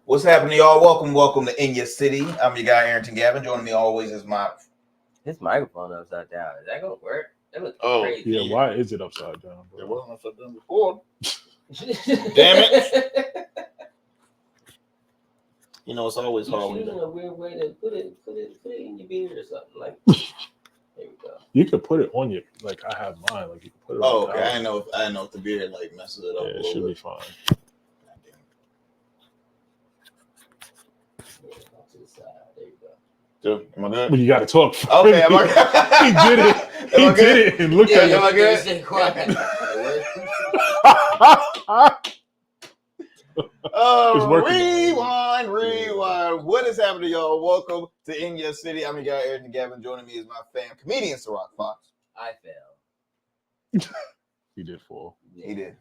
What's happening, y'all? Welcome to In Your City. I'm your guy, Arrington, Gavin. Joining me always is my... His microphone upside down. Is that gonna work? That looks crazy. Yeah, why is it upside down, bro? It wasn't upside down before. Damn it. You know, it's always hard when using a weird way to put it in your beard or something. Like, there we go. You could put it on your, like I have mine. Like you can put it on. Oh, okay. I didn't know if the beard like messes it up. Yeah, it should be fine. To the side. There you go. Dude, am I good? But you got to talk. Okay, am I He did it. He did it and looked at am I you. good? Stay quiet. It's working. Rewind. What is happening, y'all? Welcome to In Your City. I'm your guy, Arrington, Gavin. Joining me is my fam, comedian SyRok, Foxx. I fell. He did fall. He did.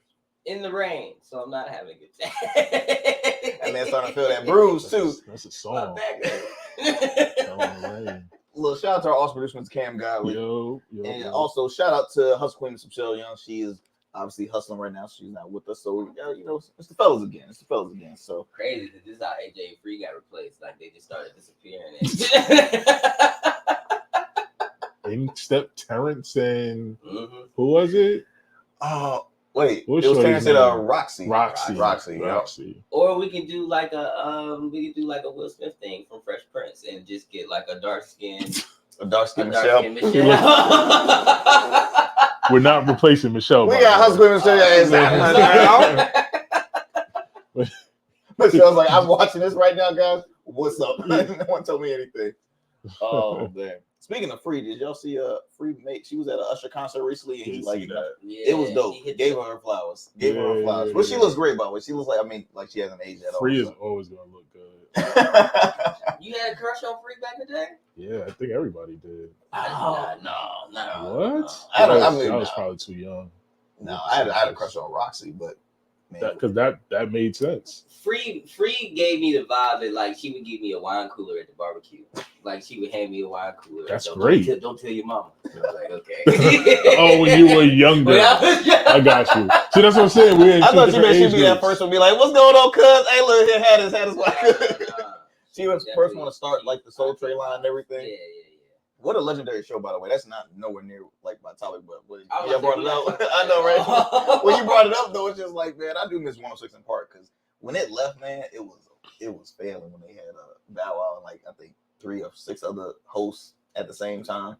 In the rain, so I'm not having a good time. That man's starting to feel that bruise, too. That's a My song. back Fell in the hurt. rain. Little shout out to our awesome producer, Cam Godley. Yo. And also shout out to Hustle Queen Michele Young. She is obviously hustling right now. She's not with us, so you know it's the fellas again. So Crazy that this is how AJ Free got replaced. Like they just started disappearing. In step Terrence and Mm-hmm. who was it? wait, What's it was Shorty's Terrence and name? Roxy. Roxy. Yeah. Or we could do like a Will Smith thing from Fresh Prince and just get like a dark skin Michelle. Michelle. We're not replacing Michelle. We got Hustle Queen Michelle Young. Michelle's like, I'm watching this right now, guys. What's up? No one told me anything. Oh man. Speaking of Free, did y'all see Free mate? She was at an Usher concert recently, and he liked that. Yeah, it was dope. Gave her flowers. But she looks great, by the way. She looks like she hasn't aged at all. Free is always gonna look good. You had a crush on Free back in the day? Yeah, I think everybody did. No. What? I I was probably too young. No, I had a crush on Roxy, but because that made sense. Free gave me the vibe that like she would give me a wine cooler at the barbecue. Like she would hand me a wine cooler. That's so great. Don't tell your mama. I was like, okay. Oh, when you were younger. I got you. See, that's what I'm saying. I thought she'd be that first one, be like, "What's going on, cuz? Hey, look, here, had his wife." She was the first one to start like the Soul Train line and everything. Yeah. What a legendary show, by the way. That's not nowhere near like my topic, but you brought it up. I know, right? When you brought it up, though, it's just like, man, I do miss 106 in Park because when it left, man, it was failing when they had Bow Wow and like I think 3 or 6 other hosts at the same time.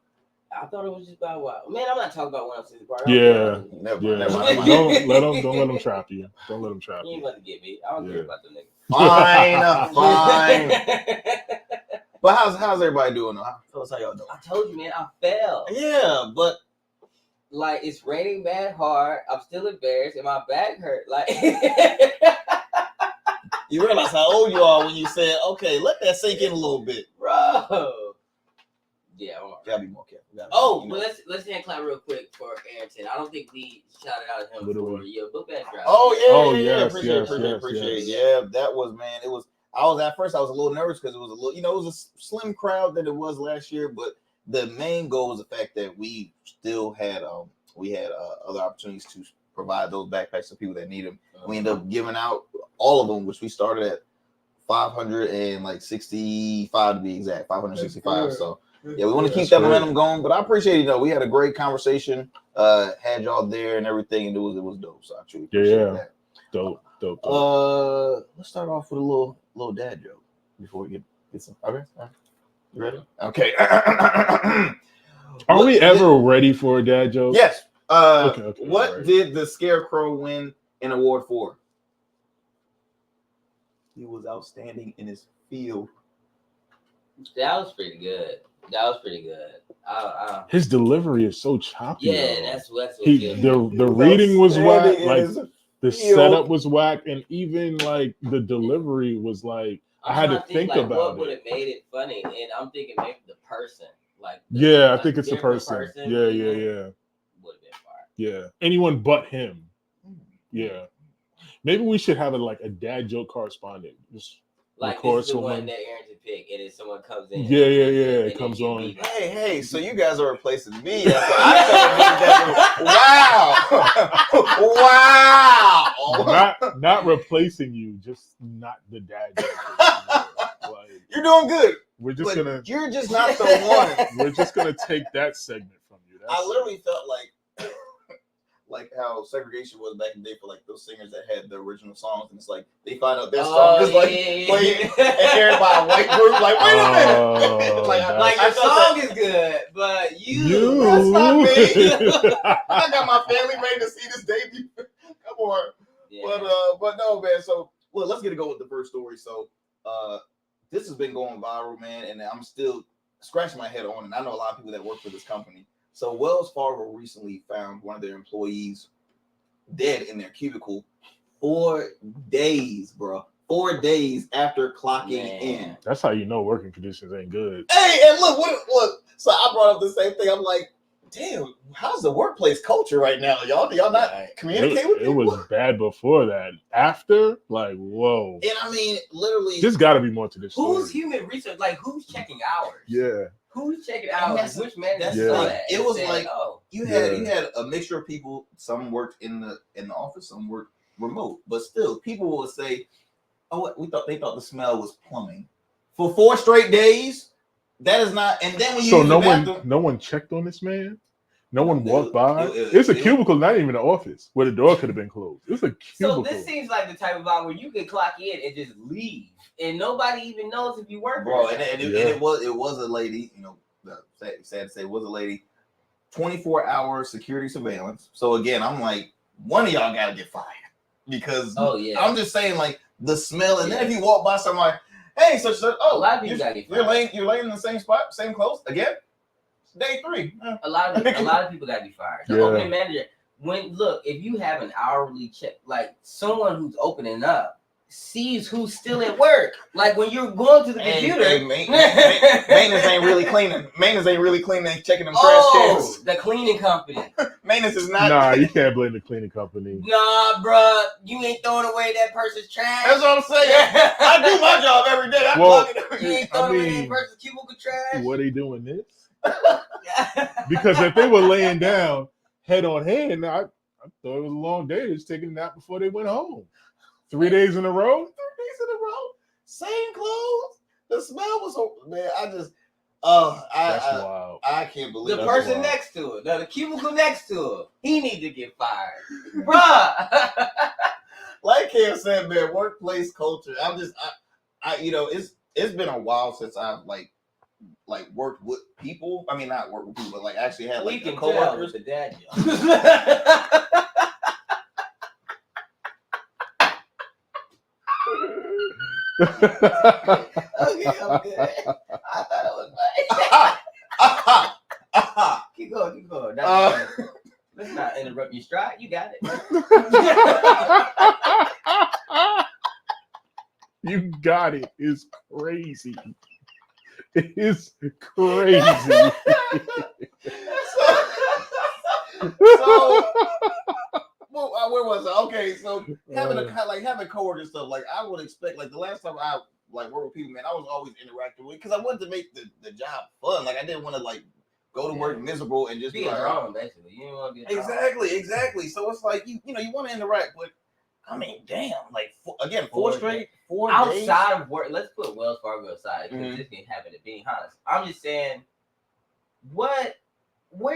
I thought it was just Bow Wow. Man, I'm not talking about 106 in Park. Yeah. Never mind. Don't let them trap you. Don't let them trap You ain't you. about to get me. I don't care about the nigga. Fine. But how's everybody doing? Tell us how y'all doing. I told you, man, I fell. Yeah, but like it's raining bad hard. I'm still embarrassed, and my back hurt. Like you realize how old you are when you said, "Okay, let that sink in a little bit, bro." Yeah, I'm gotta be more careful. But let's hand clap real quick for Arrington. I don't think we shouted out him for your book bag drive. Yeah. Yes, Appreciate. Yeah, that was, man. It was. I was a little nervous because it was a little, it was a slim crowd that it was last year, but the main goal was the fact that we still had other opportunities to provide those backpacks to people that need them. We ended up giving out all of them, which we started at 565 to be exact, 565. So yeah, we want to keep that momentum going. But I appreciate it. We had a great conversation, had y'all there and everything, and it was dope. So I truly appreciate that. Dope. Let's start off with a little dad joke before we get some. Okay, you ready? Okay. Are we ever ready for a dad joke? Yes. Okay, what did the Scarecrow win an award for? He was outstanding in his field. That was pretty good. His delivery is so choppy. Yeah, that's what the reading was whack. Like the setup was whack, and even like the delivery was like I had to think about what would have made it funny, and I'm thinking maybe the person. I think it's the person. Yeah. Would have been fire. Yeah, anyone but him. Yeah, maybe we should have a dad joke correspondent. Just Like Record this is the one someone. that Arrington picked, and then someone comes in. Yeah. and It comes then on. be like, Hey, so you guys are replacing me. Wow. Not replacing you, just not the dad joke. Like, You're doing good. we're just gonna You're just not the one. we're just gonna take that segment from you. That's I literally felt like how segregation was back in the day for like those singers that had the original songs, and it's like they find out their song is like played and aired by a white group. Like, wait a minute, like your song is good, but you that's not me. I got my family ready to see this debut. Come on, but no, man. So well, let's get to go with the first story. So this has been going viral, man, and I'm still scratching my head on it. And I know a lot of people that work for this company. So Wells Fargo recently found one of their employees dead in their cubicle 4 days, bro. 4 days after clocking in. That's how you know working conditions ain't good. Hey, and look. So I brought up the same thing. I'm like, damn, how's the workplace culture right now, y'all? Do y'all not communicate with people? It was bad before that. After, like, whoa. And I mean, literally, there's got to be more to this story. Who's human research? Like, who's checking hours? Yeah. Who's checking hours? Which manager Yeah. saw that? It was said, like oh, you had a mixture of people. Some worked in the office, some worked remote, but still, people will say, "Oh, they thought the smell was plumbing for 4 straight days." That is not. And then when you use no one checked on this man. No one walked by. It's a cubicle, not even an office where the door could have been closed. It's a cubicle. So this seems like the type of vibe where you could clock in and just leave, and nobody even knows if you work. Bro, and it was a lady. You know, sad to say, it was a lady. 24-hour security surveillance. So again, I'm like, one of y'all got to get fired because I'm just saying, like the smell, and then if you walk by somebody, hey, so a lot of people got to get fired. You're laying in the same spot, same clothes again. Day 3. A lot of people got to be fired. The opening manager. If you have an hourly check, like someone who's opening up sees who's still at work. Like when you're going to the computer, maintenance ain't really cleaning. Maintenance ain't really cleaning. They checking them trash cans. The cleaning company. Maintenance is not. Nah, you can't blame the cleaning company. Nah, bruh, you ain't throwing away that person's trash. That's what I'm saying. I do my job every day. You ain't throwing away that person's cubicle trash. Were they doing this? Because if they were laying down head on hand, I thought it was a long day. They was taking a nap before they went home. 3 days in a row? 3 days in a row. Same clothes. The smell was, man, that's wild. I can't believe the person next to it. The cubicle next to it. He need to get fired. Bruh. Like Cam said, man, workplace culture. It's been a while since I've like worked with people. I mean, not worked with people, but like actually had like coworkers. The dad Okay, I'm good. I thought it was nice. Keep going. Let's not interrupt your stride. You got it. You got it. It's crazy. It is crazy. Where was I? Okay, so having coworkers stuff, like I would expect, like the last time I like worked with people, man, I was always interacting with because I wanted to make the job fun. Like I didn't want to like go to work miserable and just be like, wrong, basically. You didn't want to be exactly. So it's like you want to interact, but I mean, damn, like 4 straight 4 days outside of work. Let's put Wells Fargo aside because this can happen. Being honest, I'm just saying, where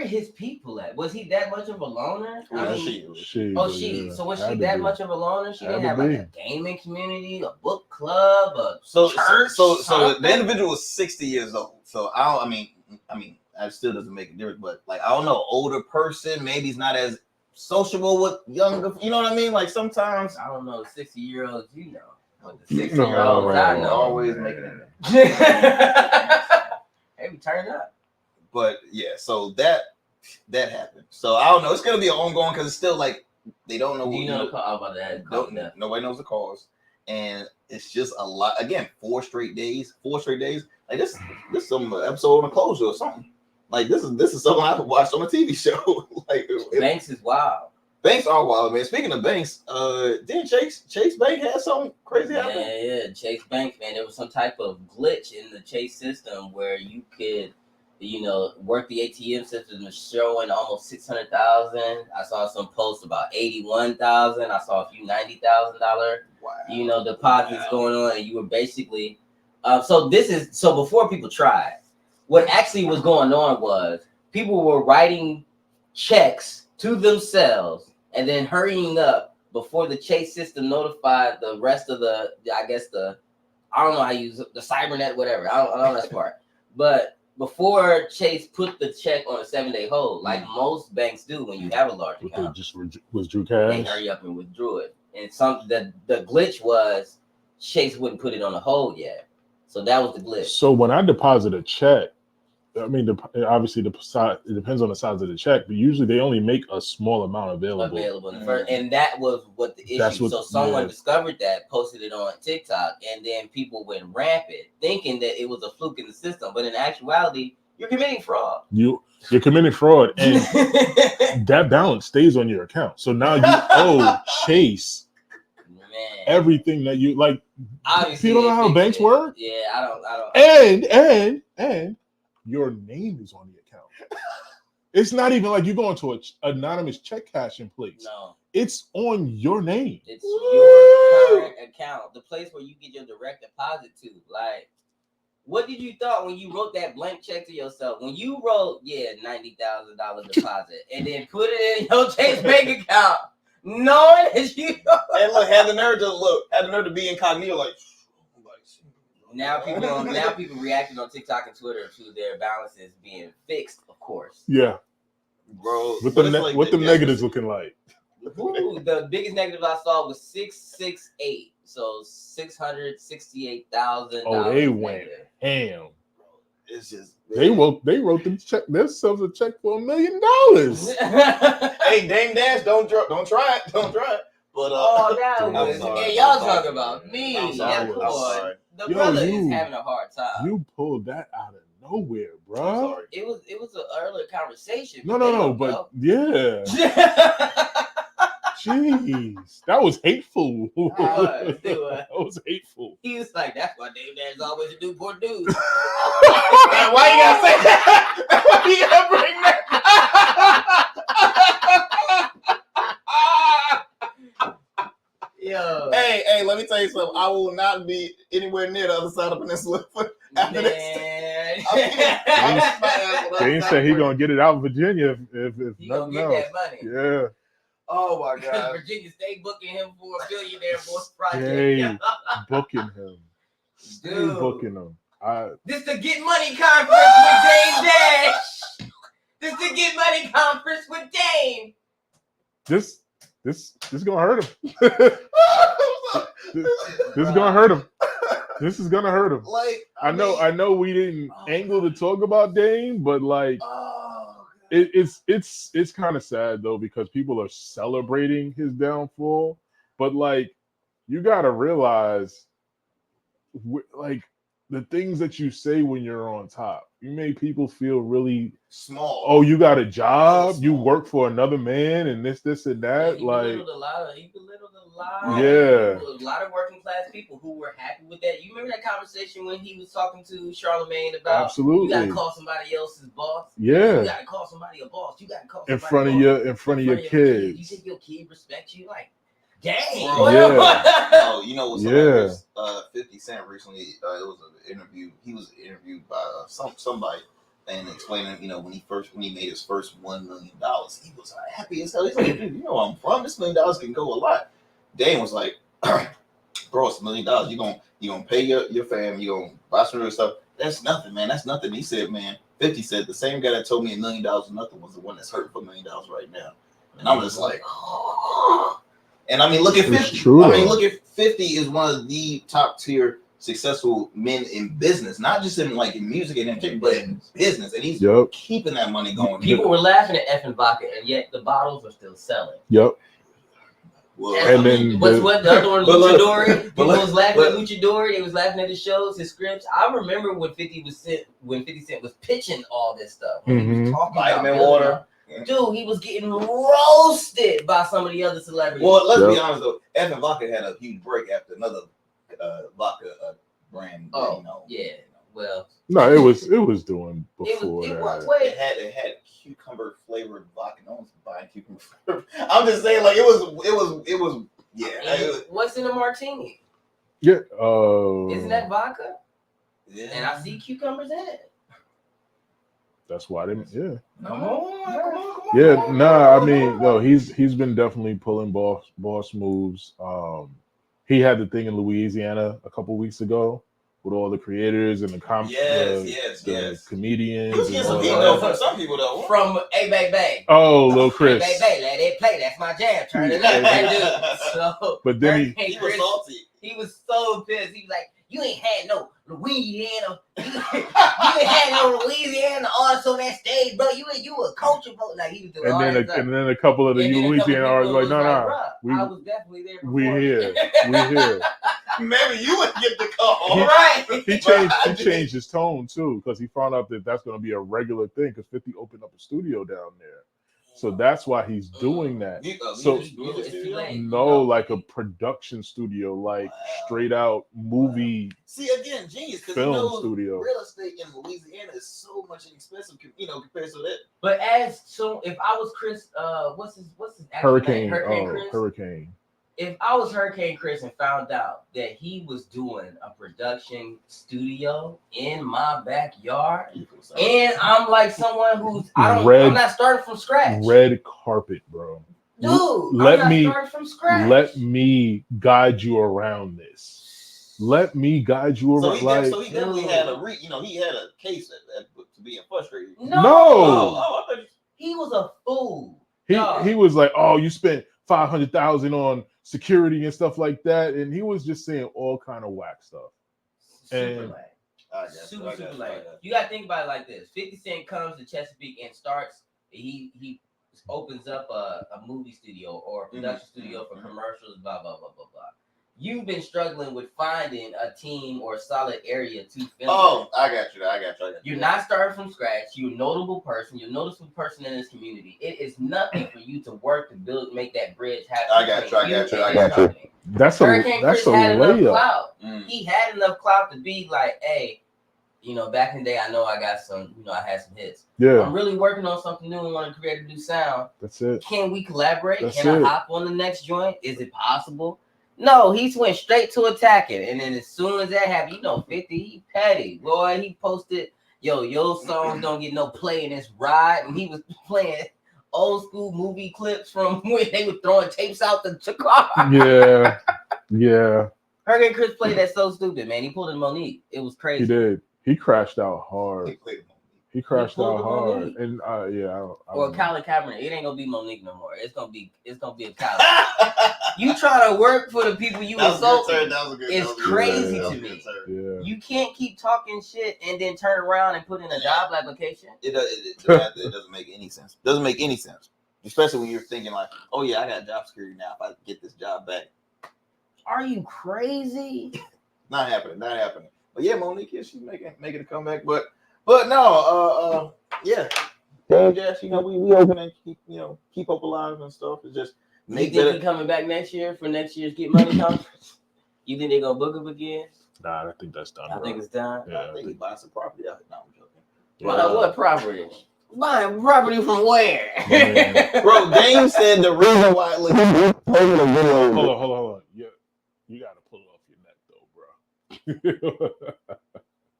his people at? Was he that much of a loner? She. So was she that much of a loner? She didn't have like a gaming community, a book club, church. So the individual was 60 years old. So I mean, that still doesn't make a difference. But like I don't know, older person, maybe he's not as sociable with younger. You know what I mean? Like sometimes I don't know, 60-year-olds, you know. But the 60-year-olds, I know. Always making it. Maybe turn up. But yeah, so that happened. So I don't know. It's gonna be an ongoing because it's still like they don't know. Do you know the cause? Nobody knows the cause, and it's just a lot. Again, 4 straight days. Like this some episode on a closure or something. Like this is something I watched on a TV show. Like Banks is wild. Banks are wild, man. Speaking of banks, didn't Chase Bank have something crazy happen? Yeah, Chase Bank, man. There was some type of glitch in the Chase system where you could, work the ATM system was showing almost 600,000. I saw some posts about 81,000. I saw a few $90,000, deposits going on, and you were basically. So before people tried, what actually was going on was people were writing checks to themselves and then hurrying up before the Chase system notified the rest of I don't know how you use the cybernet, whatever. I don't know that part. But before Chase put the check on a 7-day hold, like most banks do when you have a large account, just withdrew cash. They hurry up and withdrew it. And the glitch was Chase wouldn't put it on a hold yet. So that was the glitch. So when I deposit a check, I mean, obviously it depends on the size of the check, but usually they only make a small amount available. And that was what the issue. So someone discovered that, posted it on TikTok, and then people went rampant, thinking that it was a fluke in the system. But in actuality, you're committing fraud. You're committing fraud, and that balance stays on your account. So now you owe Chase everything that you like. Obviously, you don't know how banks work. Yeah, I don't. And your name is on the account. It's not even like you're going to an anonymous check cashing place. No. It's on your name. It's your current account, the place where you get your direct deposit to. Like, what did you thought when you wrote that blank check to yourself? When you wrote, $90,000 deposit, and then put it in your Chase Bank account, knowing that you and had the nerve to be incognito, like. Now people reacting on TikTok and Twitter to their balances being fixed, of course. Yeah, bro. What the negatives looking like? Ooh, the biggest negative I saw was 668. So $668,000. Oh, they went ham. It's just they wrote the check themselves a check for $1 million. Hey, Dame Dash, don't try it. But y'all talking about me. I'm sorry. The brother is having a hard time. You pulled that out of nowhere, bro. It was an earlier conversation. No, but yeah. Jeez, that was hateful. That was hateful. He was like, "That's why Dave Dad's always a Newport dude." Why you gotta say that? Why you gotta bring that? Yo. Hey, let me tell you something. I will not be anywhere near the other side of the peninsula after this. James said he gonna get it out of Virginia if nothing else. That money. Yeah. Oh my God. Virginia State booking him for a billionaire boss project. Hey, booking him. Dude. Booking him. This the Get Money Conference with Dame Dash. This the Get Money Conference with Dame. This gonna hurt him. This is gonna hurt him. This is gonna hurt him. Like I know we didn't angle to talk about Dame, but like it's kind of sad though because people are celebrating his downfall. But like you gotta realize, like the things that you say when you're on top, you make people feel really small. Oh, you got a job, you work for another man, and this and that. He like belittled a lot. Yeah, a lot of working class people who were happy with that. You remember that conversation when he was talking to Charlemagne about absolutely you gotta call somebody else's boss. Yeah, you gotta call somebody a boss. You gotta call somebody in front of your kids. You think your kid respects you? Like, dang. Yeah. Oh, you know what's hilarious? 50 Cent recently. It was an interview. He was interviewed by somebody. And explaining, when he made his first $1 million, he was happy as hell. He's like, dude, you know where I'm from. This $1 million can go a lot. Dane was like, bro, it's $1 million. You gonna pay your fam. You gonna buy some real stuff. That's nothing, man. That's nothing. He said, man. 50 said the same guy that told me $1 million was nothing was the one that's hurting for $1 million right now. And I'm just like, oh. And I mean, look at 50. True, look at 50 is one of the top tier successful men in business, not just in music and entertainment, but in business, and he's keeping that money going. People were laughing at effing vodka, and yet the bottles are still selling. Yep. Well, and then the other one, Luchadori? People was laughing at Luchadori. They was laughing at his shows, his scripts. I remember when 50 Cent was pitching all this stuff. When he was talking vitamin water. Dude, he was getting roasted by some of the other celebrities. Well, let's be honest though. Evan Vodka had a huge break after another vodka brand. Oh, you know, yeah. Well, no, it was doing before it that. was, it had cucumber flavored vodka. No one's buying cucumber flavored. I'm just saying, like it was. Yeah. What's in a martini? Yeah. Isn't that vodka? Yeah. And I see cucumbers in it. That's why they. Yeah. Come on. Yeah. Nah. I mean, no. He's been definitely pulling boss moves. He had the thing in Louisiana a couple weeks ago with all the creators and the comedians. He was getting some heat from some people though. From A Bay. Oh, Lil Chris. Hey, Bay, let it play. That's my jam. Turn it up, dude. So, but then he was salty. He was so pissed. He was like, "You ain't had no Louisiana. You ain't had no Louisiana artists on that stage, bro. You a culture, bro." Like he was doing all that stuff. And then a couple of the Louisiana artists like, no, I was definitely there. We here. Maybe you would get the call. Right. He changed his tone too because he found out that that's going to be a regular thing because 50 opened up a studio down there. So that's why he's doing that. Like a production studio, like straight out movie. See again, genius because film studio. Real estate in Louisiana is so much inexpensive, compared to that. But if I was Chris, what's his Hurricane Chris? Hurricane. If I was Hurricane Chris and found out that he was doing a production studio in my backyard, and I'm like someone who's I'm not starting from scratch. Red carpet, bro. Dude, starting from scratch. Let me guide you around this. Let me guide you around. So he definitely had he had a case to being frustrated. No. He was a fool. He was like, "Oh, you spent $500,000 on security and stuff like that," and he was just saying all kind of whack stuff. Super lame. You gotta think about it like this: 50 Cent comes to Chesapeake and starts. He opens up a movie studio or a production studio for commercials. Blah blah blah blah blah. You've been struggling with finding a team or a solid area to film. Oh, I got you. You're not starting from scratch. You're a notable person. You're a noticeable person in this community. It is nothing for you to work to make that bridge happen. I got you. That's a layup. He had enough clout to be like, hey, back in the day, I know I got some, I had some hits. Yeah. I'm really working on something new and want to create a new sound. That's it. Can we collaborate? Can I hop on the next joint? Is it possible? No, he went straight to attacking. And then as soon as that happened, 50, he petty. Boy, he posted, your songs don't get no play in this ride. And he was playing old school movie clips from when they were throwing tapes out the car. Yeah. Hurricane Chris played that so stupid, man. He pulled in Monique. It was crazy. He did. He crashed out hard. And or Colin Kaepernick. It ain't gonna be Monique no more. It's gonna be a Colin. You trying to work for the people you insulted. It's crazy to me. Yeah. You can't keep talking shit and then turn around and put in a job application. It doesn't make any sense. Doesn't make any sense. Especially when you're thinking like, oh yeah, I got job security now if I get this job back. Are you crazy? Not happening. But yeah, Monique, she's making a comeback. But no, yeah. Damn, Jess, we open and keep hope alive and stuff. It's just make better. He coming back next year for next year's Get Money conference? You think they're gonna book him again? Nah, I think that's done. I think it's done. Yeah, I think he buy some property out. No, I'm joking. What property? Buying property from where? Bro, James said the reason why. Look, hold on. Yeah, you gotta pull it off your neck though, bro.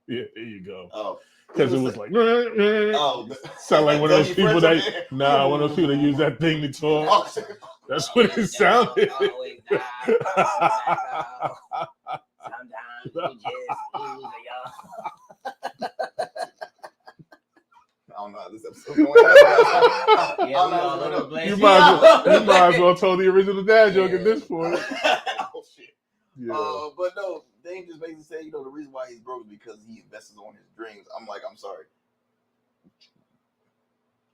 Yeah, there you go. Oh. Because it was like, sound like one of those people one of those people that use that thing to talk. That's what it sounded. Sometimes you just lose I don't know how this episode going. You might as well tell the original dad joke at this point. Oh shit. Yeah. But no, Dame just basically said, the reason why he's broke is because he invests on his dreams. I'm like, I'm sorry.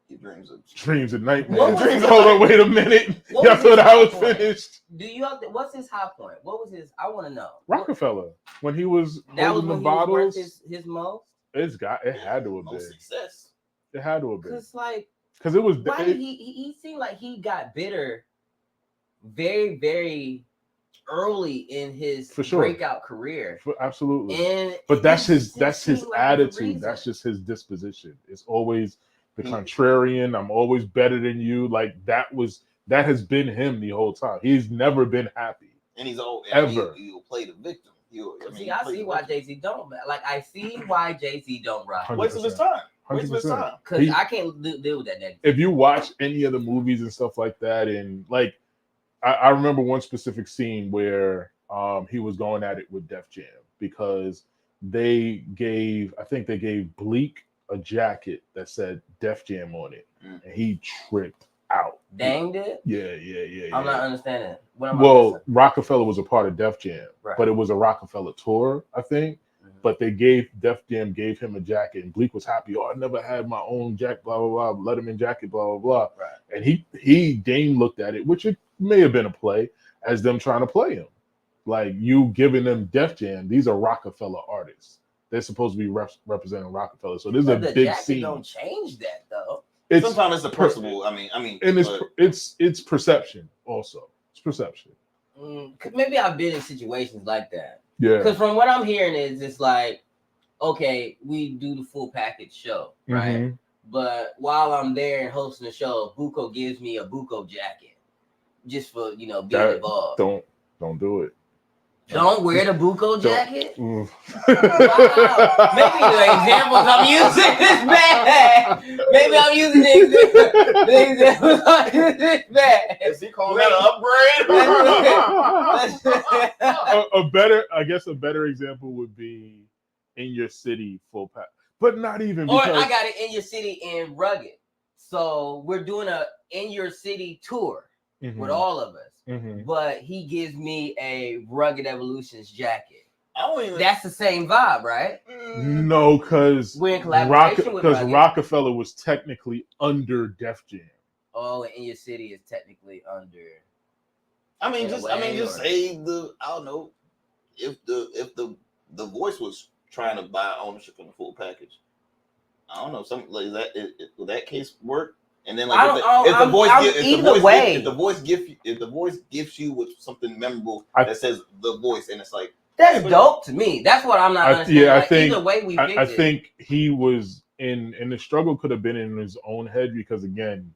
Your dreams are nightmares. Hold on, wait a minute. Y'all thought I was finished. What's his high point? What was his? I want to know. Rockefeller, when he was holding the bottles. His most. It had to have been success. It had to have been. Cause like because it was. Why did he seemed like he got bitter very, very early in his breakout career. Absolutely. But that's his attitude. That's just his disposition. It's always the contrarian. I'm always better than you. Like that has been him the whole time. He's never been happy. And he's always ever. He'll play the victim. I see why Jay-Z don't. Like I see why Jay-Z don't ride. Waste of his time. 100%. Because I can't deal with that negative. If you watch any of the movies and stuff like that, and like I remember one specific scene where he was going at it with Def Jam because I think they gave Bleak a jacket that said Def Jam on it, and he tripped out. Dang did? Yeah. I'm not understanding. Rockefeller was a part of Def Jam, right. But it was a Rockefeller tour, I think. But Def Jam gave him a jacket, and Bleak was happy. Oh, I never had my own jacket, blah blah blah. Letterman jacket, blah blah blah. Right. And Dame looked at it, which it may have been a play, as them trying to play him. Like you giving them Def Jam, these are Rockefeller artists. They're supposed to be representing Rockefeller. So this is a big scene. Don't change that though. Sometimes it's a principle. I mean, and it's perception also. It's perception. Maybe I've been in situations like that. Yeah. Because from what I'm hearing is it's like, okay, we do the full package show, right? Mm-hmm. But while I'm there and hosting the show, Buko gives me a Buko jacket just for being involved. Don't do it. Don't wear the Buko jacket? Wow. Maybe the examples I'm using is bad. Maybe I'm using the examples I'm using is bad. Is he calling that an upgrade? A better example would be In Your City full pack. But not even because... Or I got it In Your City and Rugged. So we're doing a In Your City tour with all of us. But he gives me a Rugged Evolutions jacket. That's the same vibe, right? No, because we're in collaboration with Rugged. Rockefeller was technically under Def Jam. Oh, and In Your City is technically under. Just say I don't know, if the Voice was trying to buy ownership in the full package. I don't know, something like that. Will that case work? And then, like, if the voice gives you with something memorable that says the Voice, and it's like that's dope to me. That's what I'm not understanding. I think either way we I think he was in, and the struggle could have been in his own head because again,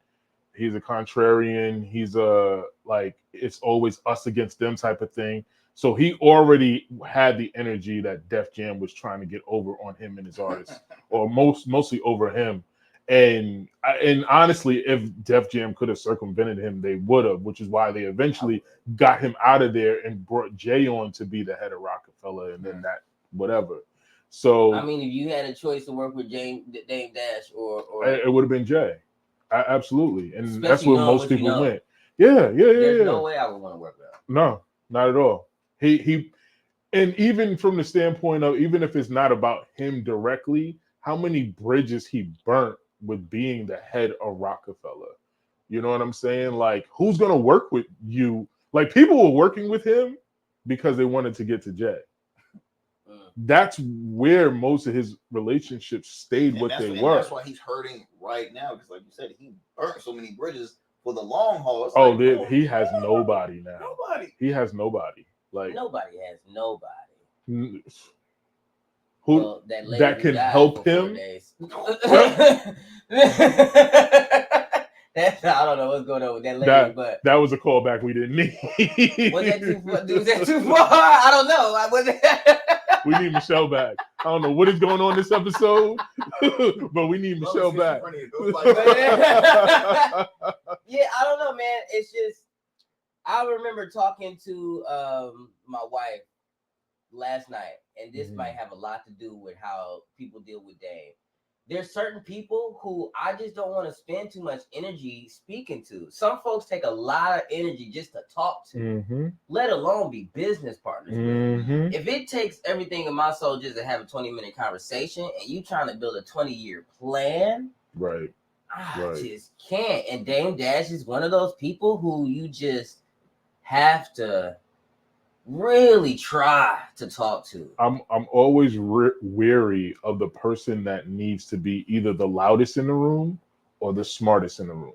he's a contrarian. He's it's always us against them type of thing. So he already had the energy that Def Jam was trying to get over on him and his artists, or mostly over him. And honestly, if Def Jam could have circumvented him, they would have, which is why they eventually got him out of there and brought Jay on to be the head of Rockefeller, and then that whatever. So if you had a choice to work with Dame Dash or it would have been Jay, absolutely, and especially that's where most people went. Yeah. There's no way I would want to work with him. No, not at all. He, and even from the standpoint of even if it's not about him directly, how many bridges he burnt with being the head of Rockefeller. You know what I'm saying? Like, who's going to work with you? Like, people were working with him because they wanted to get to Jay. That's where most of his relationships stayed what they were. That's why he's hurting right now. Because like you said, he burnt so many bridges for the long haul. He has nobody now. He has nobody. Like, nobody has nobody. Who that can help him? I don't know what's going on with that lady, but that was a callback we didn't need. Was that too far? I don't know. We need Michele back. I don't know what is going on this episode, but we need Michele back. Yeah, I don't know, man. It's just I remember talking to my wife last night, and this might have a lot to do with how people deal with Dame. There's certain people who I just don't want to spend too much energy speaking to. Some folks take a lot of energy just to talk to, let alone be business partners with. If it takes everything in my soul just to have a 20-minute conversation and you trying to build a 20-year plan, right? I just can't. And Dame Dash is one of those people who you just have to really try to talk to. I'm always weary of the person that needs to be either the loudest in the room or the smartest in the room.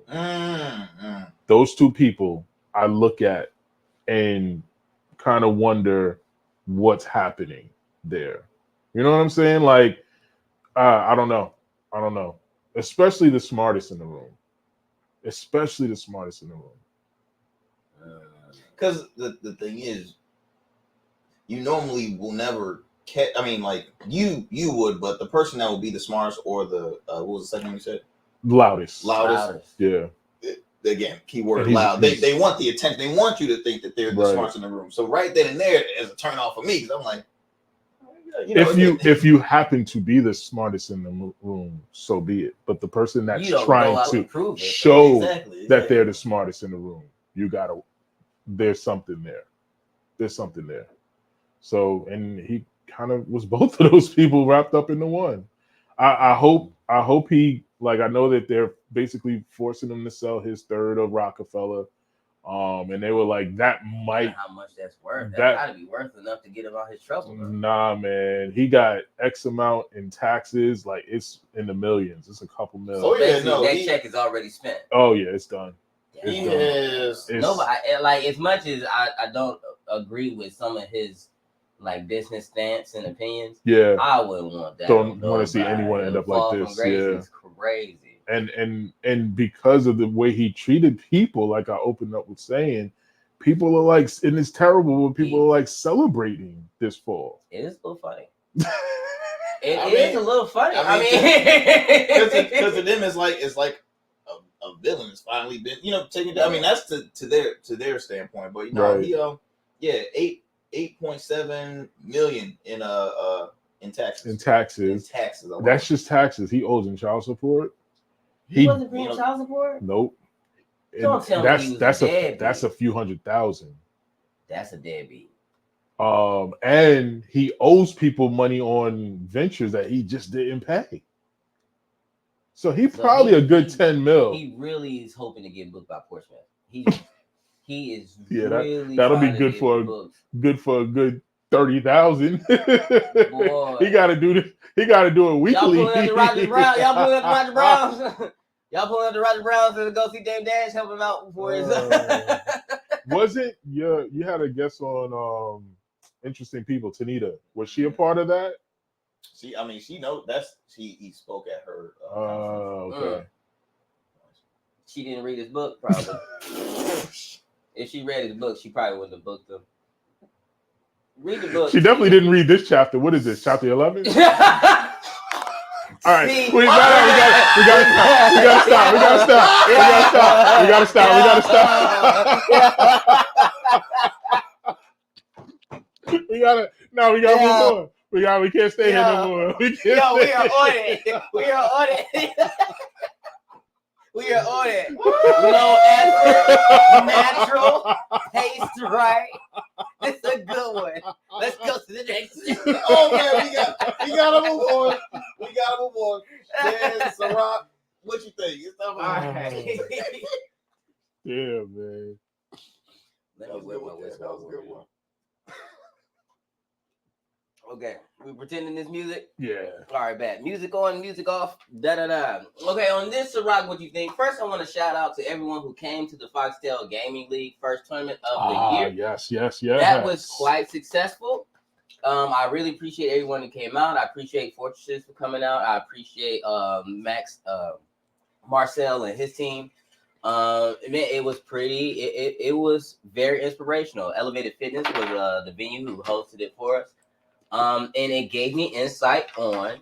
Those two people I look at and kind of wonder what's happening there. You know what I'm saying? Like, I don't know. Especially the smartest in the room. Because the thing is, you normally will never catch. I mean, like you would, but the person that will be the smartest or the what was the second one you said? Loudest. Yeah. Again, keyword loud. They want the attention. They want you to think that they're the smartest in the room. So right then and there is a turn off for me because I'm like, you know, if you happen to be the smartest in the room, so be it. But the person that's trying to show that they're the smartest in the room, there's something there. So, and he kind of was both of those people wrapped up into one. I hope he, like, I know that they're basically forcing him to sell his third of Rockefeller. And they were like, that might how much that's worth. That gotta be worth enough to get him out his trouble. Nah, man. He got X amount in taxes, like it's in the millions. It's a couple million. So that check is already spent. Oh yeah, it's done. Nobody, like, as much as I don't agree with some of his like business stance and opinions. Yeah, I wouldn't want that. Don't want to see anyone end up like this. Yeah, it's crazy. And because of the way he treated people, like I opened up with saying, people are like, and it's terrible when people are like celebrating this fall. It is a little funny. It is a little funny. I mean, because to them it's like a villain has finally been, taken down. I mean, that's to their standpoint, but he 8.7 million in taxes. That's just taxes. He owes in child support. He wasn't paying child support? Nope. Don't tell me he was a deadbeat. That's a few $100,000. That's a deadbeat. And he owes people money on ventures that he just didn't pay. So he probably a good 10 mil. He really is hoping to get booked by Portsmouth. He is really that'll be good for a good 30,000. He got to do this. He got to do it weekly. Y'all pulling up the Roger Browns. Y'all pulling up the Roger Browns to go see Dame Dash, help him out before his. Was it you had a guest on Interesting People, Tanita? Was she a part of that? She knows he spoke at her. Okay. She didn't read his book, probably. If she read his book, she probably wouldn't have booked him. Read the book. She definitely didn't read this chapter. What is this? Chapter 11? All right. We gotta stop. We gotta move on. We can't stay here no more. We are on it. We are on it. Low effort, natural, taste right. This is a good one. Let's go to the next. Oh man, we gotta move on. Yeah, SyRok, what you think? It's all right. Yeah, man. That was a good one. Okay, we pretending this music? Yeah. All right, bad. Music on, music off. Da-da-da. Okay, on this, SyRok, what you think? First, I want to shout out to everyone who came to the Foxtel Gaming League first tournament of the year. Yes. That was quite successful. I really appreciate everyone who came out. I appreciate Fortresses for coming out. I appreciate Max, Marcel, and his team. It was pretty. It was very inspirational. Elevated Fitness was the venue who hosted it for us. And it gave me insight on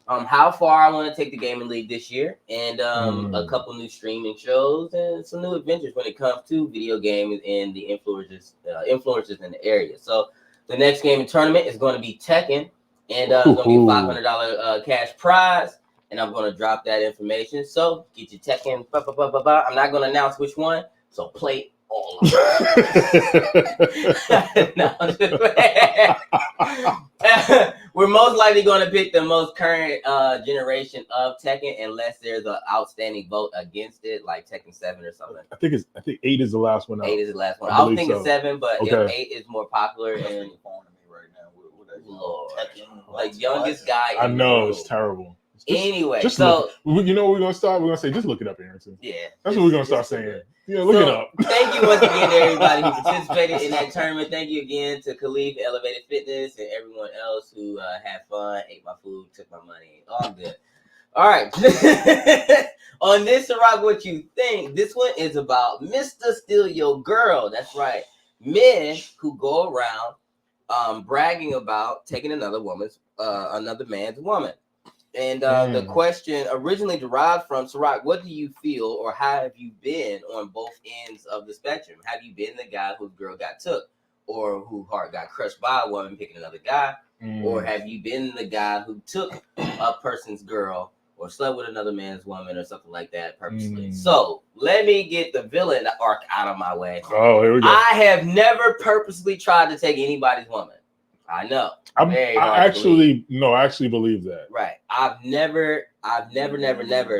how far I want to take the Gaming League this year, and a couple new streaming shows and some new adventures when it comes to video games and the influencers in the area. So the next gaming tournament is going to be Tekken, and it's going to be a $500 cash prize, and I'm going to drop that information. So get your Tekken. I'm not going to announce which one, so play all of it. We're most likely going to pick the most current generation of Tekken, unless there's an outstanding vote against it, like Tekken 7 or something. I think 8 is the last one. 8 is the last one. I was thinking 7, but if 8 is more popular, and right now, Lord, Tekken, like youngest guy. I know it's terrible. Anyway, just so you know what we're gonna start. We're gonna say, just look it up, Arrington. yeah, That's what we're gonna start saying. Yeah, look it up. Thank you once again to everybody who participated in that tournament. Thank you again to Khalif, Elevated Fitness, and everyone else who had fun, ate my food, took my money. All good. All right. On this SyRok, what you think? This one is about Mr. Steal Your Girl. That's right. Men who go around bragging about taking another man's woman. And the question originally derived from SyRok, what do you feel or how have you been on both ends of the spectrum? Have you been the guy whose girl got took or whose heart got crushed by a woman picking another guy? Or have you been the guy who took a person's girl or slept with another man's woman or something like that purposely? So let me get the villain arc out of my way. Oh, here we go. I have never purposely tried to take anybody's woman. I know. I actually believe that. Right. I've never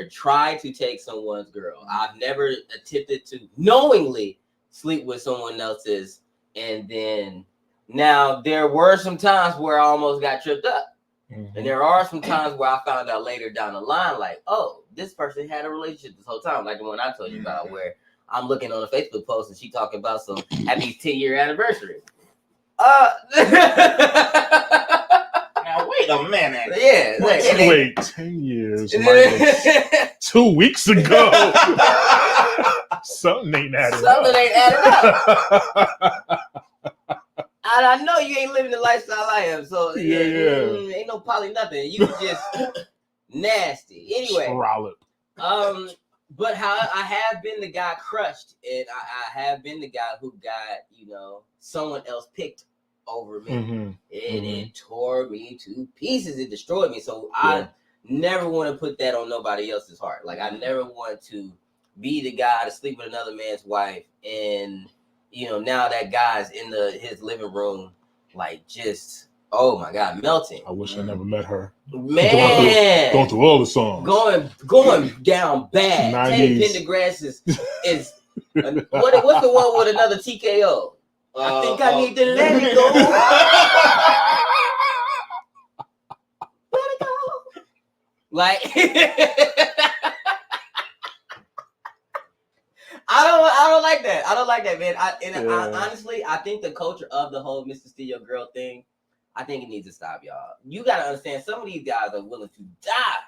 tried to take someone's girl. I've never attempted to knowingly sleep with someone else's. And then now there were some times where I almost got tripped up. And there are some times where I found out later down the line, like, oh, this person had a relationship this whole time. Like the one I told you about, where I'm looking on a Facebook post and she talking about some happy 10-year anniversary. Now wait a minute. Yeah. Wait, 10 years. 2 weeks ago. Something ain't adding up. And I know you ain't living the lifestyle I am, so ain't no poly nothing. You just nasty. Anyway, Trollop. but how I have been the guy crushed, and I have been the guy who got someone else picked over me, and it tore me to pieces. It destroyed me. So I never want to put that on nobody else's heart. Like I never want to be the guy to sleep with another man's wife, and now that guy's in his living room, like just oh my god, melting. I wish I never met her. Man, going through all the songs, going down bad. 90s. Teddy Pendergrass is what's the one with another TKO? I think I need to let it go. Let it go. Like I don't like that. I don't like that, man. I honestly, I think the culture of the whole Mr. Steal Your Girl thing, I think it needs to stop, y'all. You gotta understand, some of these guys are willing to die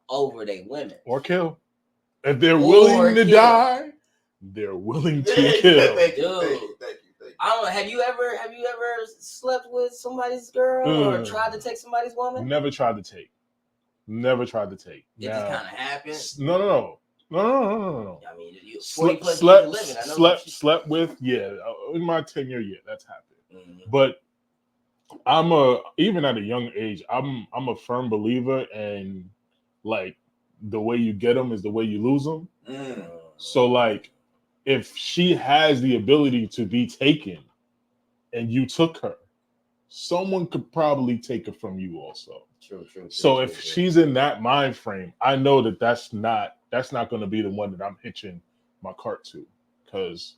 over their women or kill. If they're willing to die, they're willing to kill. Thank you. I don't know. Have you ever slept with somebody's girl or tried to take somebody's woman? Never tried to take. It just kind of happened. No. I mean, you 40 plus years of living. I know slept with, in my 10-year year, that's happened. But I'm even at a young age, I'm a firm believer in like the way you get them is the way you lose them. So like, if she has the ability to be taken and you took her, someone could probably take her from you also. True. So if she's in that mind frame, I know that's not going to be the one that I'm hitching my cart to, because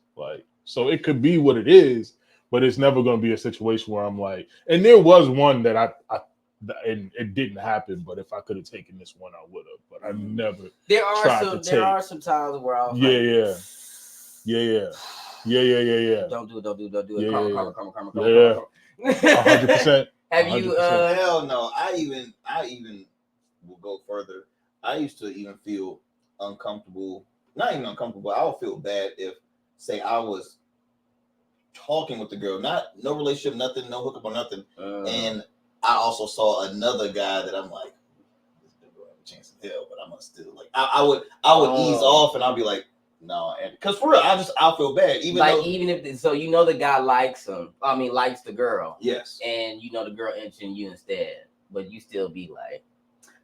so it could be what it is, but it's never going to be a situation where I'm like, and there was one that and it didn't happen, but if I could have taken this one, I would have, but I never. There are some times where I was Yeah. Don't do it. Karma. 100%. Have you? Hell no. I even will go further. I used to even feel uncomfortable. Not even uncomfortable. I would feel bad if, say, I was talking with the girl, no relationship, nothing, no hookup or nothing, and I also saw another guy that I'm like, this dude will have a chance in hell, but I'm gonna still like. I would ease off, and I'll be like, no, and because for real, I'll feel bad. Even Yes. And the girl interested in you instead, but you still be like,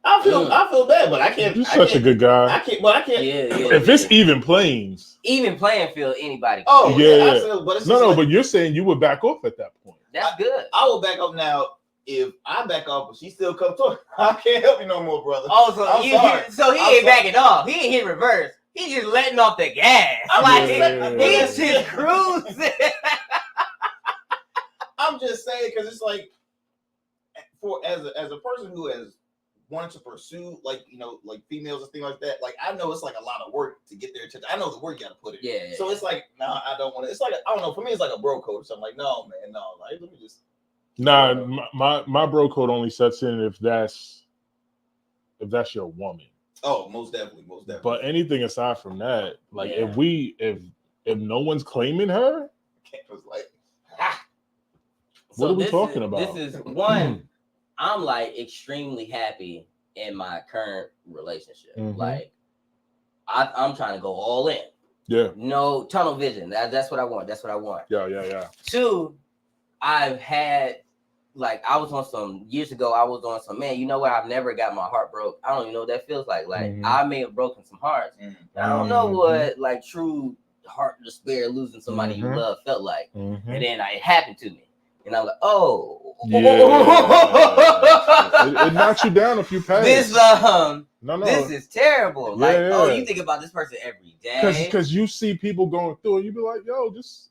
I feel bad, but I can't. You're such a good guy. I can't. Yeah. If it's even playing field, anybody. Oh yeah. I feel, but it's no. But you're saying you would back off at that point. That's good. I will back up now. If I back off, but she still comes to her, I can't help you no more, brother. Oh, so he ain't backing off. He ain't hit reverse. He's just letting off the gas. He's just cruising. I'm just saying, because it's like, as a person who has wanting to pursue like females and things like that, like I know it's like a lot of work to get their attention. I know the work you got to put in. Yeah. So it's like, nah, I don't want to. It's like I don't know. For me, it's like a bro code. So I'm like, no, man, no. Like let me just. Nah, my bro code only sets in if that's your woman. Oh, most definitely. But anything aside from that, like Yeah. if no one's claiming her, it was like, what are we talking about? This is one. I'm like extremely happy in my current relationship. Mhm. Like I'm trying to go all in. Yeah. No tunnel vision. That's what I want. That's what I want. Yeah. Two, I've had like I was on some years ago. I was on some man. You know what? I've never got my heart broke. I don't even know what that feels like. Like I may have broken some hearts. I don't know what like true heart despair losing somebody you love felt like. And then it happened to me, and I'm like, oh, it knocks you down a few pegs. This no, this is terrible. Yeah, like, yeah. oh, you think about this person every day because you see people going through it, you be like, yo, just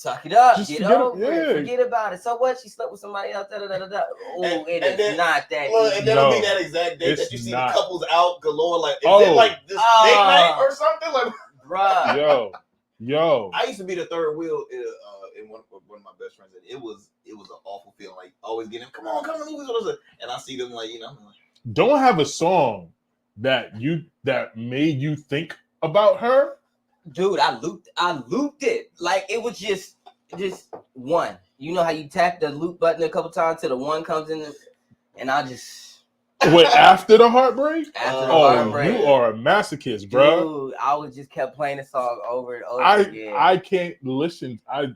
suck it up, just get forget over it, it, forget about it. So what? She slept with somebody else. Oh, it is then, not that. Well, easy. and then it'll be that exact day it's that you see not. the couples out galore. Like, is it like this date night or something? Like, bruh. Yo. I used to be the third wheel in one of my best friends. It was an awful feeling. Like always getting, come on, come to the movies, and I see them like, I'm like, don't have a song that made you think about her. Dude, I looped it. Like it was just one. You know how you tap the loop button a couple times till the one comes in, and I just wait after the heartbreak. After the heartbreak, you are a masochist, bro. Dude, I was just kept playing the song over and over again. I can't listen. I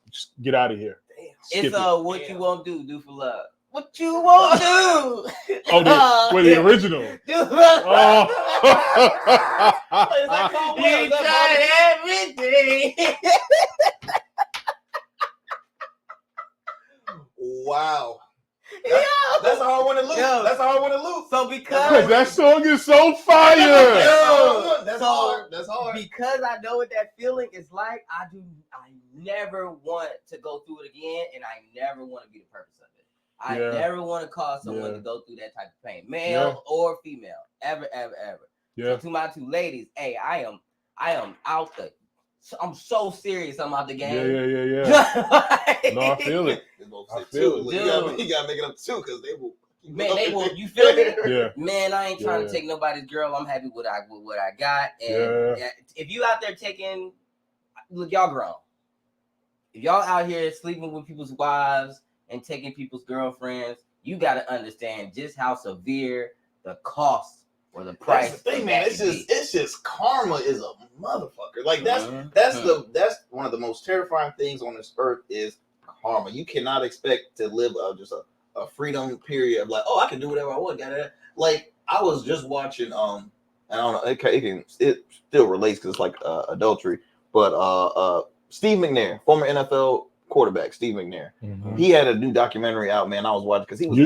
just get out of here. It's what you won't do for love. What you won't do. The original. Oh. You tried everything. Wow. That's a hard one to lose. That's a hard one to lose. So because that song is so fire. That's hard. That's hard. Because I know what that feeling is like, I never want to go through it again, and I never want to be the purpose of it. I never want to cause someone to go through that type of pain, male or female, ever. Yeah. So to my two ladies, hey, I am out the. I'm so serious. I'm out the game. Yeah. No, I feel it. I feel it. You gotta make it up too, because they will. Man, they will. You feel me? Yeah. Man, I ain't trying to take nobody's girl. I'm happy with what I got. And if you out there taking, look, y'all grown. If y'all out here sleeping with people's wives and taking people's girlfriends, you got to understand just how severe the cost or the price. That's the thing, man. It's just karma is a motherfucker. Like that's one of the most terrifying things on this earth is karma. You cannot expect to live just a freedom period of like, oh, I can do whatever I want. Like I was just watching I don't know, it still relates because it's like adultery, but Steve McNair, former NFL quarterback, Steve McNair, he had a new documentary out, man. I was watching because he was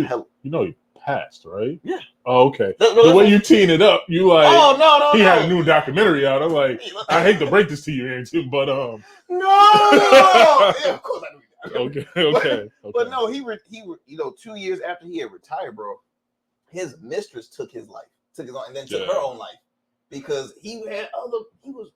he passed, right? Yeah. Oh, okay. The way you teeing it up, you like, he had a new documentary out. I'm like, I hate to break this to you, Arrington, but no. Yeah, of course I do. Okay. But no, he 2 years after he had retired, bro, his mistress took his life, and then took her own life because he was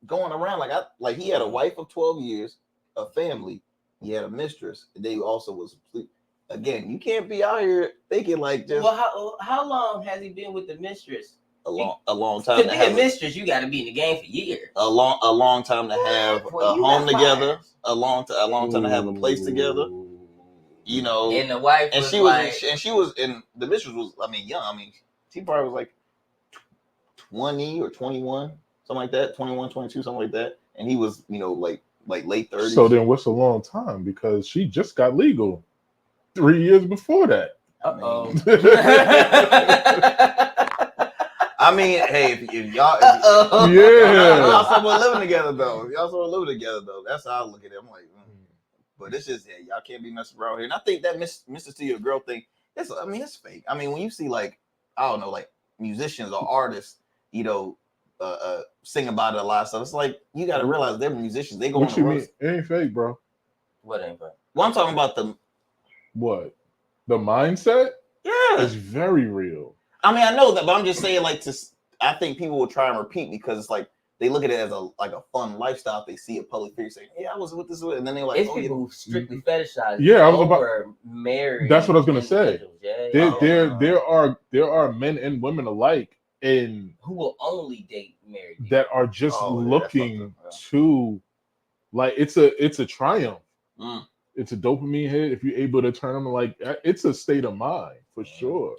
going around like he had a wife of 12 years, a family, he had a mistress, and they also was asleep. Again, you can't be out here thinking like just. Well, how long has he been with the mistress? A long time. To be a mistress, you got to be in the game for years. A long time to have a home together. A long time to have a place together. You know, and the wife and she was the mistress was young. I mean, she probably was like 20 or 21, something like that. 21, 22, something like that. And he was like late 30s. So then, what's a long time? Because she just got legal 3 years before that. I mean, hey, if y'all someone living together though, that's how I look at it. I'm like, but it's just y'all can't be messing around here. And I think that Mr. to your girl thing, it's fake. I mean, when you see like musicians or artists, sing about it a lot of stuff. It's like you got to realize they're musicians. They go. What you mean? It ain't fake, bro. What ain't fake? Well, I'm talking about What? The mindset? Yeah, It's very real. I mean, I know that, but I'm just saying, like, I think people will try and repeat because it's like they look at it as a fun lifestyle. If they see a public figure saying, "Yeah, I was with this," and then they're like, It's "Oh, people who strictly fetishize. Yeah, I was over married. That's what I was gonna say. Yeah, There are men and women alike in who will only date married people. that are just Oh, yeah, looking that's to, like, it's a triumph. Mm. It's a dopamine hit if you're able to turn them, like, it's a state of mind for sure.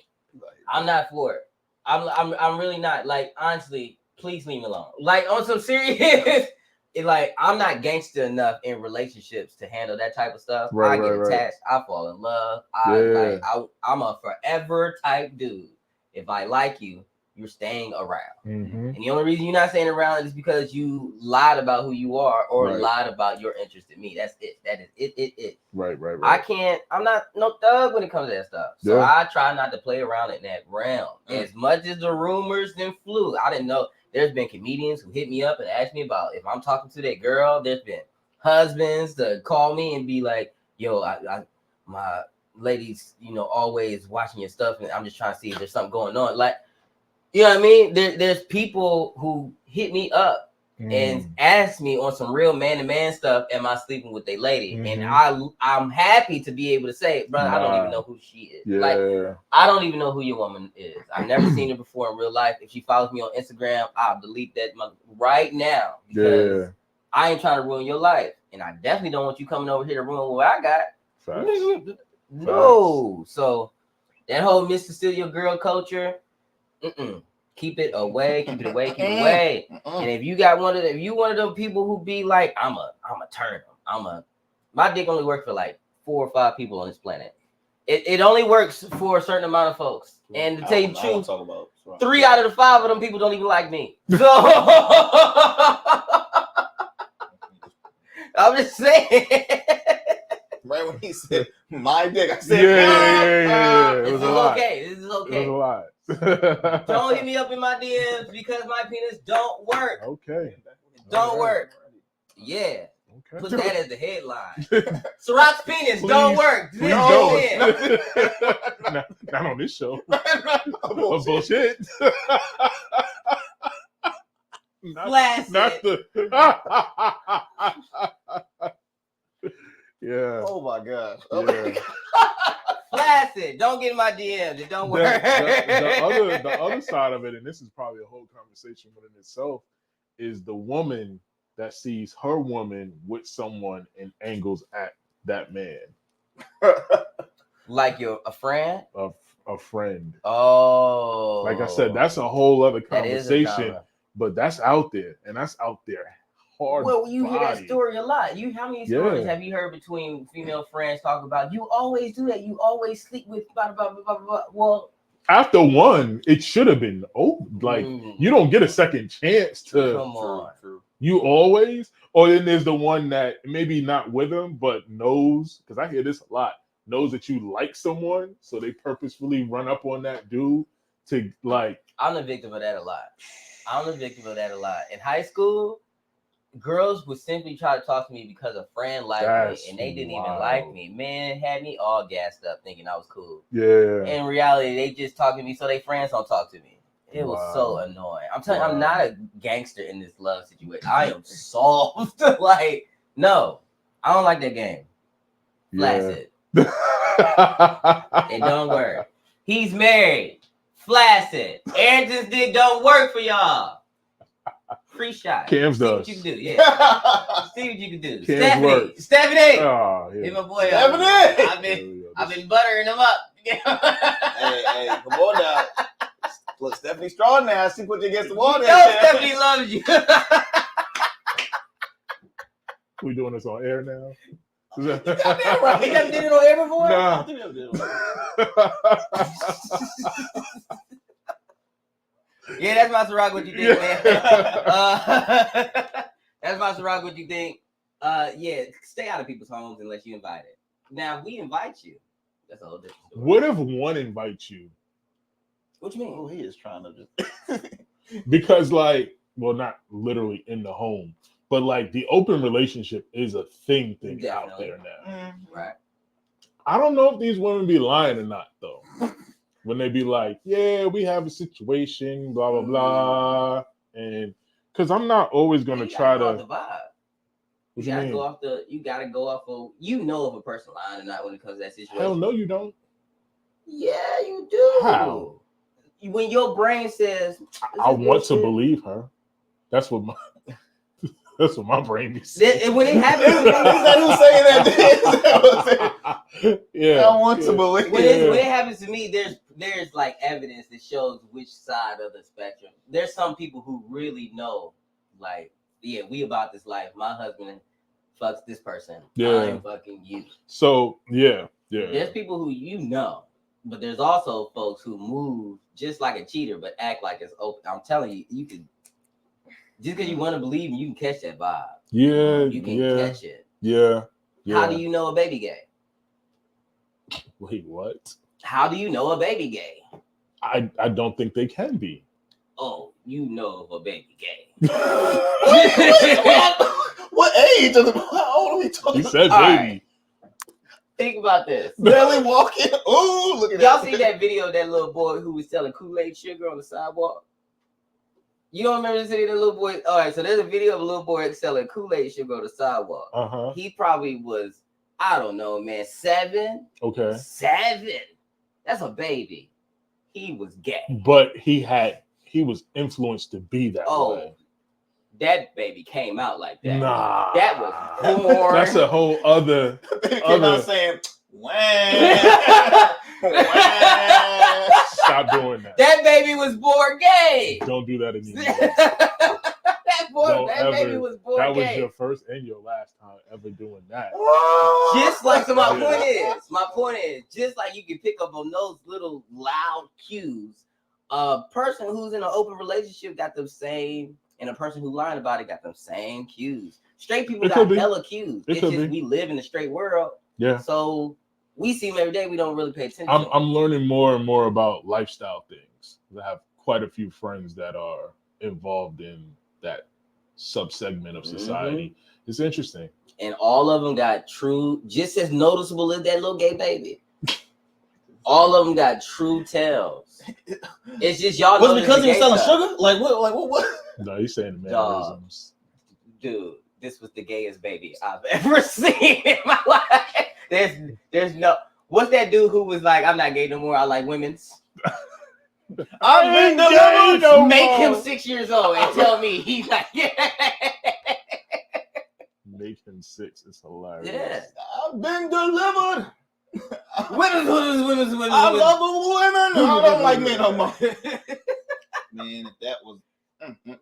I'm not for it. I'm really not. Like, honestly, please leave me alone. Like, on some serious, like, I'm not gangster enough in relationships to handle that type of stuff. I get attached. I fall in love. I'm a forever type dude. If I like you, you're staying around. Mm-hmm. And the only reason you're not staying around is because you lied about who you are or lied about your interest in me. That's it. That is it. Right. I'm not no thug when it comes to that stuff. So I try not to play around in that realm. As much as the rumors then flew, I didn't know. There's been comedians who hit me up and asked me about if I'm talking to that girl. There's been husbands that call me and be like, yo, my lady's, always watching your stuff and I'm just trying to see if there's something going on. Like, you know what I mean? There's people who hit me up and ask me on some real man-to-man stuff, am I sleeping with a lady? And I'm happy to be able to say, brother, I don't even know who she is. Yeah. Like, I don't even know who your woman is. I've never seen her before in real life. If she follows me on Instagram, I'll delete that right now because I ain't trying to ruin your life. And I definitely don't want you coming over here to ruin what I got. Facts. No. So that whole Mr. Steal Girl culture, keep it away, keep it away. And if you one of them people who be like, I'm a turn them. My dick only works for like 4 or 5 people on this planet. It only works for a certain amount of folks. And to tell you the truth, 3 out of the 5 of them people don't even like me. So I'm just saying. Right when he said my dick, I said, This is okay. This is okay. It was a lot. Don't hit me up in my DMs because my penis don't work. Okay. Don't work. Yeah. Okay. Put that as the headline. SyRok's penis don't work. Please don't. Not on this show. Bullshit. Not the. Yeah. Oh my gosh. Yeah. Flaccid. Don't get in my DMs. It don't work. The other side of it, and this is probably a whole conversation within itself, is the woman that sees her woman with someone and angles at that man. Like a friend? A friend. Oh. Like I said, that's a whole other conversation, but that's out there, and that's out there hard. Well, you hear that story a lot. How many stories have you heard between female friends talk about, you always do that, you always sleep with blah, blah, blah, blah, blah. Well, after one, it should have been like you don't get a second chance to come on. You always, or then there's the one that maybe not with them, but knows, because I hear this a lot, knows that you like someone, so they purposefully run up on that dude to like. I'm the victim of that a lot. In high school, girls would simply try to talk to me because a friend liked me, and they didn't even like me. Man, had me all gassed up thinking I was cool. Yeah. In reality, they just talk to me so their friends don't talk to me. It was so annoying. I'm telling you, I'm not a gangster in this love situation. I am soft. Like, no, I don't like that game. Flaccid. It don't work. He's married. Flaccid. Arrington's dick don't work for y'all. Free shot. Cam's does. See what you can do. Yeah. See what you can do. Stephanie. Oh, yeah. Hey, my boy. Stephanie. I've been buttering him up. hey, come on now. Look, Stephanie's strong now. She put you against the wall. Stephanie loves you. We doing this on air now? You goddamn right. You never did it on air before? Nah. Yeah, that's my SyRok. What you think, man? That's my SyRok. What you think? Yeah, stay out of people's homes unless you invite it. Now, if we invite you, that's a whole different story. What if one invites you? What you mean? Oh, he is trying to just because, like, well, not literally in the home, but like the open relationship is a thing out there now. Right. I don't know if these women be lying or not, though. when they be like, yeah, we have a situation, blah blah blah, and because I'm not always gonna try to. The vibe. What You you gotta mean? go off you gotta go off of if a person lying or not when it comes to that situation. Hell no, you don't. Yeah, you do. How? When your brain says I want to believe her. That's what my brain be saying. when it happens, Is that who's saying that? Yeah. I want to believe. when it happens to me, there's like evidence that shows which side of the spectrum. There's some people who really know, like, yeah, we about this life. My husband fucks this person. Yeah. I'm fucking you. So yeah. There's people who but there's also folks who move just like a cheater, but act like it's open. I'm telling you, you can just because you want to believe, you can catch that vibe. Yeah. You can catch it. Yeah. How do you know a baby gay? Wait, what? How do you know a baby gay? I don't think they can be. Oh, you know of a baby gay. What age? How old are we talking? You said All baby. right. Think about this. Barely walking. Oh, look at Y'all that. see that video of that little boy who was selling Kool-Aid sugar on the sidewalk? You don't remember seeing that little boy? All right, so there's a video of a little boy selling Kool-Aid sugar on the sidewalk. Uh-huh. He probably was, I don't know, man, 7. Okay. 7. That's a baby. He was gay. But he was influenced to be that way. That baby came out like that. Nah. That was born. That's a whole other. Came out saying, wah. Stop doing that. That baby was born gay. Don't do that anymore. that baby was born That was gay. your first and your last time ever doing that. Just like, so my Yeah. point is, just like you can pick up on those little loud cues, a person who's in an open relationship got the same, and a person who lying about it got them same cues. Straight people got hella cues. It's just we live in the straight world. Yeah. So we see them every day. We don't really pay attention. I'm learning more and more about lifestyle things. I have quite a few friends that are involved in that subsegment of society. Mm-hmm. It's interesting. And all of them got true, just as noticeable as that little gay baby. All of them got true tells. It's just y'all. Was it because he was selling sugar? Like what? No, he's saying mannerisms. Dude, this was the gayest baby I've ever seen in my life. There's no. What's that dude who was like, I'm not gay no more. I like women's. I'm in the no Make him 6 years old and tell me he's like, yeah. Make him 6. It's hilarious. Yeah. I've been delivered. Women. I love women. I don't like men no more. Man, that was.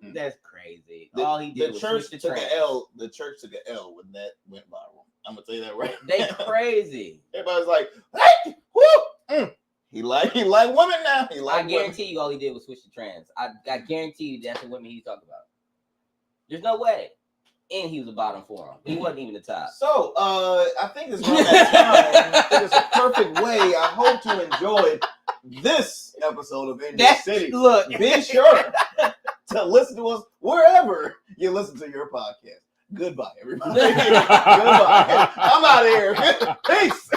That's crazy. All he did the was church switch took the an L. The church took an L when that went viral. I'm gonna tell you that right. They crazy. Everybody's like, hey, whoo. He like women now. I guarantee you, all he did was switch to trans. I guarantee you that's the women he's talking about. There's no way. And he was a bottom for him. He wasn't even the top. So, I think it's around that time. I think it's a perfect way. I hope you enjoyed this episode of NJ City. Look, be sure to listen to us wherever you listen to your podcast. Goodbye, everybody. Goodbye. I'm out of here. Peace.